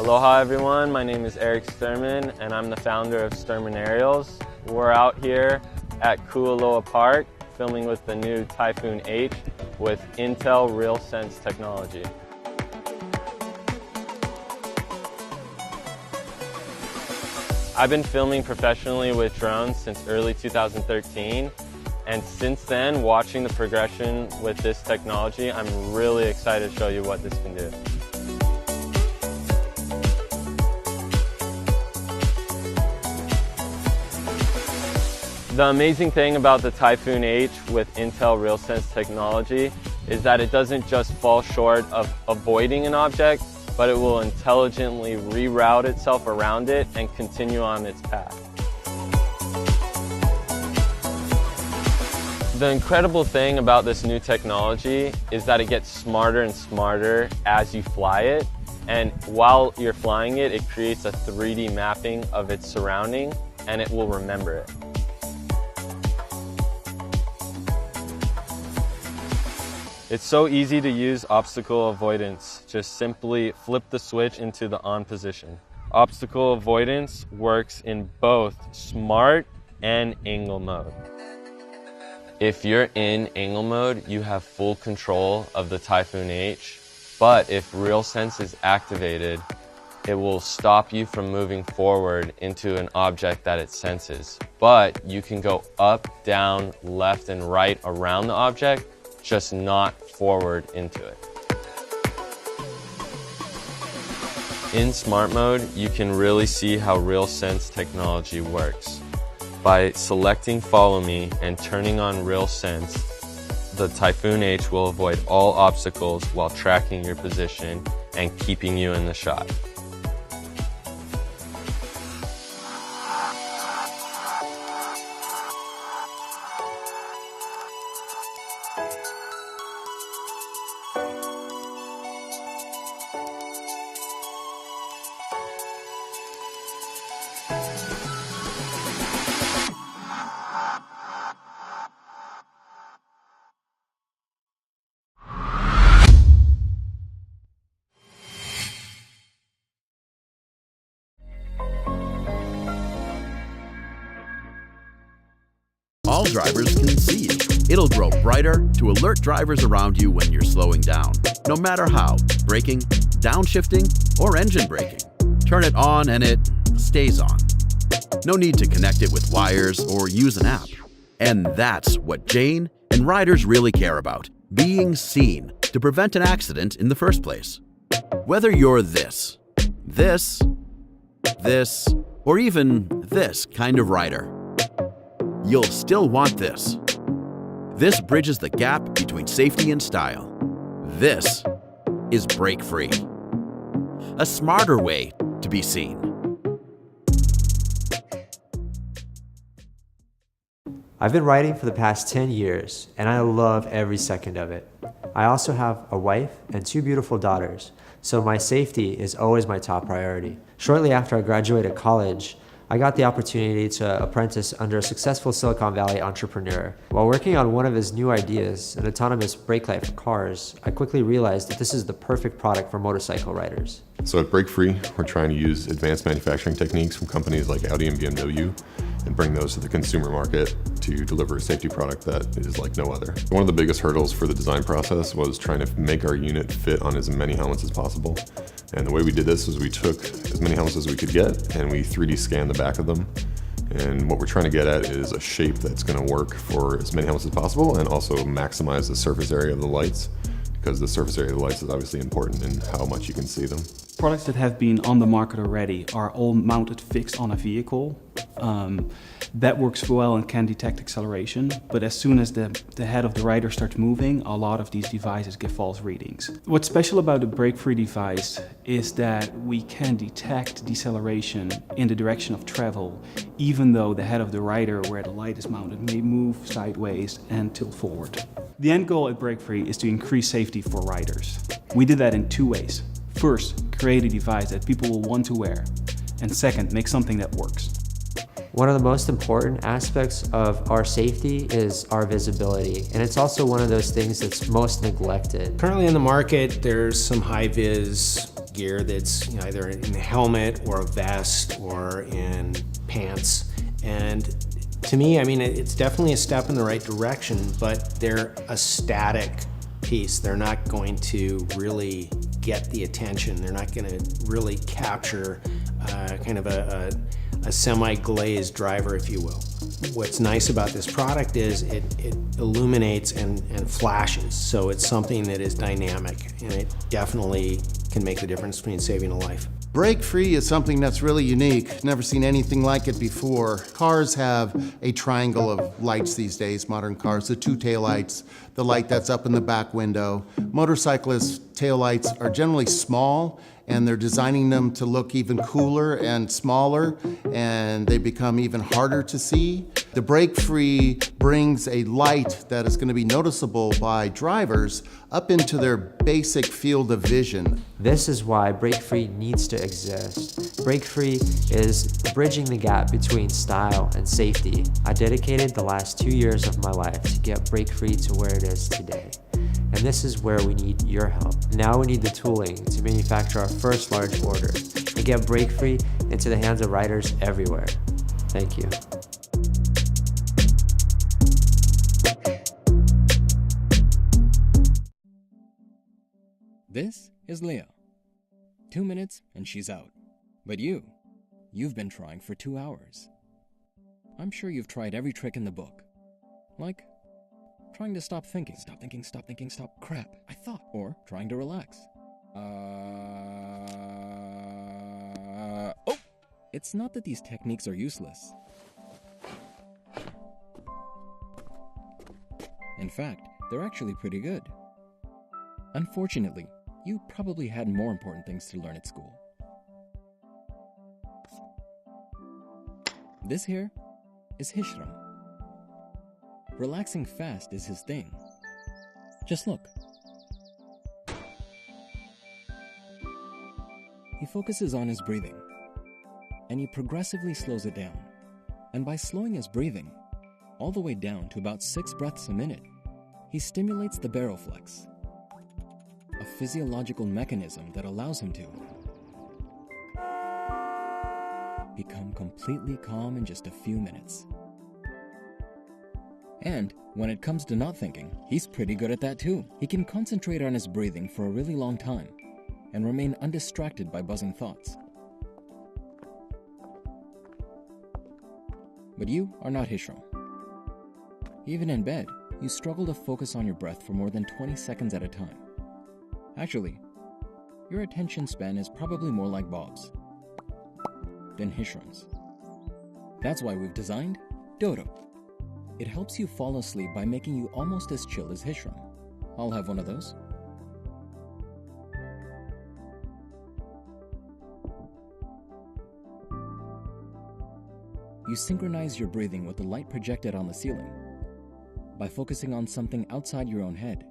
Aloha everyone, my name is Eric Sturman and I'm the founder of Sturman Aerials. We're out here at Kualoa Park filming with the new Typhoon H with Intel RealSense technology. I've been filming professionally with drones since early 2013, and since then, watching the progression with this technology, I'm really excited to show you what this can do. The amazing thing about the Typhoon H with Intel RealSense technology is that it doesn't just fall short of avoiding an object, but it will intelligently reroute itself around it and continue on its path. The incredible thing about this new technology is that it gets smarter and smarter as you fly it, and while you're flying it, it creates a 3D mapping of its surrounding, and it will remember it. It's so easy to use obstacle avoidance. Just simply flip the switch into the on position. Obstacle avoidance works in both smart and angle mode. If you're in angle mode, you have full control of the Typhoon H, but if RealSense is activated, it will stop you from moving forward into an object that it senses. But you can go up, down, left, and right around the object, just not forward into it. In smart mode, you can really see how RealSense technology works. By selecting Follow Me and turning on RealSense, the Typhoon H will avoid all obstacles while tracking your position and keeping you in the shot. All drivers can see you. It'll grow brighter to alert drivers around you when you're slowing down, no matter how, braking, downshifting, or engine braking. Turn it on and it stays on. No need to connect it with wires or use an app. And that's what Jane and riders really care about, being seen to prevent an accident in the first place. Whether you're this, or even this kind of rider, you'll still want this. This bridges the gap between safety and style. This is BreakFree, a smarter way to be seen. I've been riding for the past 10 years, and I love every second of it. I also have a wife and 2 beautiful daughters, so my safety is always my top priority. Shortly after I graduated college, I got the opportunity to apprentice under a successful Silicon Valley entrepreneur. While working on one of his new ideas, an autonomous brake light for cars, I quickly realized that this is the perfect product for motorcycle riders. So at BreakFree, we're trying to use advanced manufacturing techniques from companies like Audi and BMW and bring those to the consumer market to deliver a safety product that is like no other. One of the biggest hurdles for the design process was trying to make our unit fit on as many helmets as possible. And the way we did this was we took as many helmets as we could get and we 3D scanned the back of them. And what we're trying to get at is a shape that's going to work for as many helmets as possible and also maximize the surface area of the lights, because the surface area of the lights is obviously important in how much you can see them. Products that have been on the market already are all mounted fixed on a vehicle. That works well and can detect acceleration, but as soon as the head of the rider starts moving, a lot of these devices give false readings. What's special about the BreakFree device is that we can detect deceleration in the direction of travel, even though the head of the rider where the light is mounted may move sideways and tilt forward. The end goal at BreakFree is to increase safety for riders. We did that in 2 ways. First, create a device that people will want to wear, and second, make something that works. One of the most important aspects of our safety is our visibility, and it's also one of those things that's most neglected. Currently in the market, there's some high-vis gear that's either in a helmet or a vest or in pants. And to me, I mean, it's definitely a step in the right direction, but they're a static piece. They're not going to really get the attention. They're not going to really capture kind of a semi-glazed driver, if you will. What's nice about this product is it illuminates and flashes, so it's something that is dynamic, and it definitely can make the difference between saving a life. BreakFree is something that's really unique. Never seen anything like it before. Cars have a triangle of lights these days, modern cars, the two taillights, the light that's up in the back window. Motorcyclists' taillights are generally small, and they're designing them to look even cooler and smaller, and they become even harder to see. The BreakFree brings a light that is going to be noticeable by drivers up into their basic field of vision. This is why BreakFree needs to exist. BreakFree is bridging the gap between style and safety. I dedicated the last 2 years of my life to get BreakFree to where it is today. And this is where we need your help. Now we need the tooling to manufacture our first large order and get BreakFree into the hands of riders everywhere. Thank you. This is Leah. 2 minutes and she's out. But you've been trying for 2 hours. I'm sure you've tried every trick in the book. Like trying to stop thinking, stop crap, I thought. Or trying to relax. Oh! It's not that these techniques are useless. In fact, they're actually pretty good. Unfortunately, you probably had more important things to learn at school. This here is Hishram. Relaxing fast is his thing. Just look. He focuses on his breathing, and he progressively slows it down. And by slowing his breathing, all the way down to about 6 breaths a minute, he stimulates the baroflex, a physiological mechanism that allows him to become completely calm in just a few minutes. And when it comes to not thinking, he's pretty good at that too. He can concentrate on his breathing for a really long time and remain undistracted by buzzing thoughts. But you are not Hishram. Even in bed, you struggle to focus on your breath for more than 20 seconds at a time. Actually, your attention span is probably more like Bob's than Hishram's. That's why we've designed Dodo. It helps you fall asleep by making you almost as chill as Hishram. I'll have one of those. You synchronize your breathing with the light projected on the ceiling. By focusing on something outside your own head,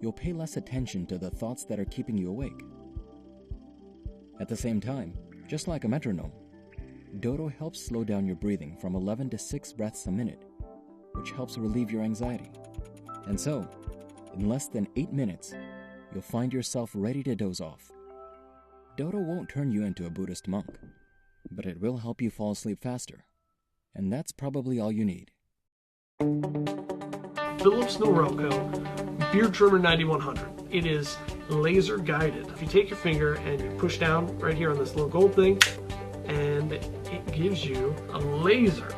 you'll pay less attention to the thoughts that are keeping you awake. At the same time, just like a metronome, Dodo helps slow down your breathing from 11 to 6 breaths a minute, which helps relieve your anxiety. And so, in less than 8 minutes, you'll find yourself ready to doze off. Dodo won't turn you into a Buddhist monk, but it will help you fall asleep faster. And that's probably all you need. Philips Norelco Beard Trimmer 9100. It is laser guided. If you take your finger and you push down right here on this little gold thing, and it gives you a laser.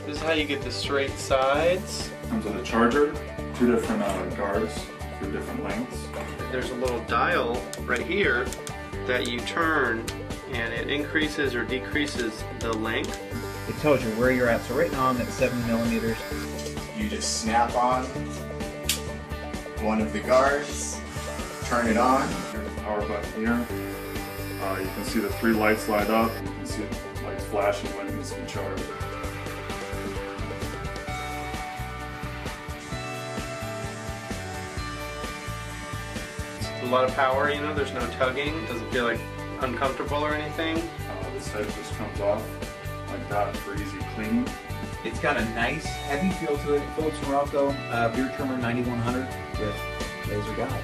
This is how you get the straight sides. Comes with a charger, 2 different guards, 2 different lengths. There's a little dial right here that you turn, and it increases or decreases the length. It tells you where you're at. So right now I'm at 7 millimeters. You just snap on one of the guards, turn it on. Here's the power button here. You can see the 3 lights light up. You can see the lights flashing when it needs to be charged. It's a lot of power, you know, there's no tugging. Doesn't feel like uncomfortable or anything. This head just comes off like that for easy cleaning. It's got a nice heavy feel to it. Philips Norelco Beard Trimmer 9100 with laser guide.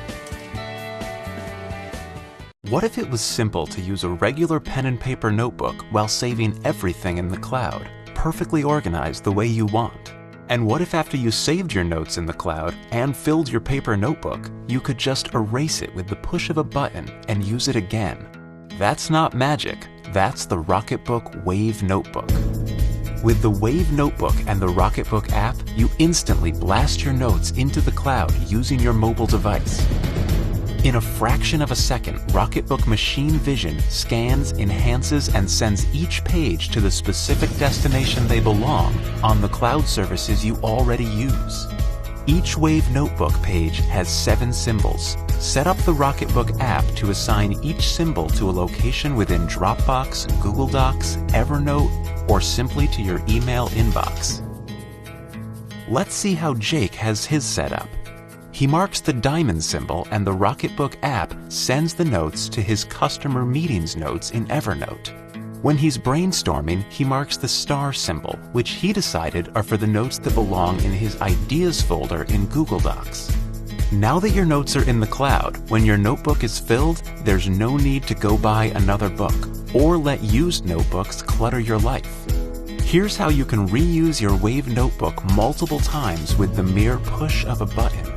What if it was simple to use a regular pen and paper notebook while saving everything in the cloud, perfectly organized the way you want? And what if after you saved your notes in the cloud and filled your paper notebook, you could just erase it with the push of a button and use it again? That's not magic, that's the Rocketbook Wave Notebook. With the Wave Notebook and the Rocketbook app, you instantly blast your notes into the cloud using your mobile device. In a fraction of a second, Rocketbook Machine Vision scans, enhances, and sends each page to the specific destination they belong on the cloud services you already use. Each Wave Notebook page has 7 symbols. Set up the Rocketbook app to assign each symbol to a location within Dropbox, Google Docs, Evernote, or simply to your email inbox. Let's see how Jake has his set up. He marks the diamond symbol and the Rocketbook app sends the notes to his customer meetings notes in Evernote. When he's brainstorming, he marks the star symbol, which he decided are for the notes that belong in his ideas folder in Google Docs. Now that your notes are in the cloud, when your notebook is filled, there's no need to go buy another book or let used notebooks clutter your life. Here's how you can reuse your Wave Notebook multiple times with the mere push of a button.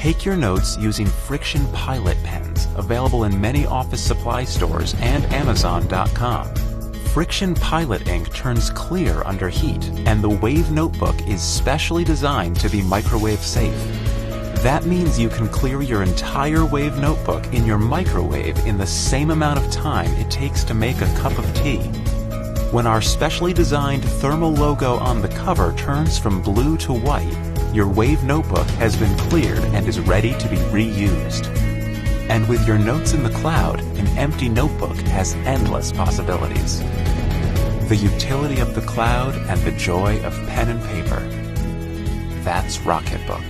Take your notes using Friction Pilot pens, available in many office supply stores and Amazon.com. Friction Pilot ink turns clear under heat, and the Wave Notebook is specially designed to be microwave safe. That means you can clear your entire Wave Notebook in your microwave in the same amount of time it takes to make a cup of tea. When our specially designed thermal logo on the cover turns from blue to white, your Wave Notebook has been cleared and is ready to be reused. And with your notes in the cloud, an empty notebook has endless possibilities. The utility of the cloud and the joy of pen and paper. That's Rocketbook.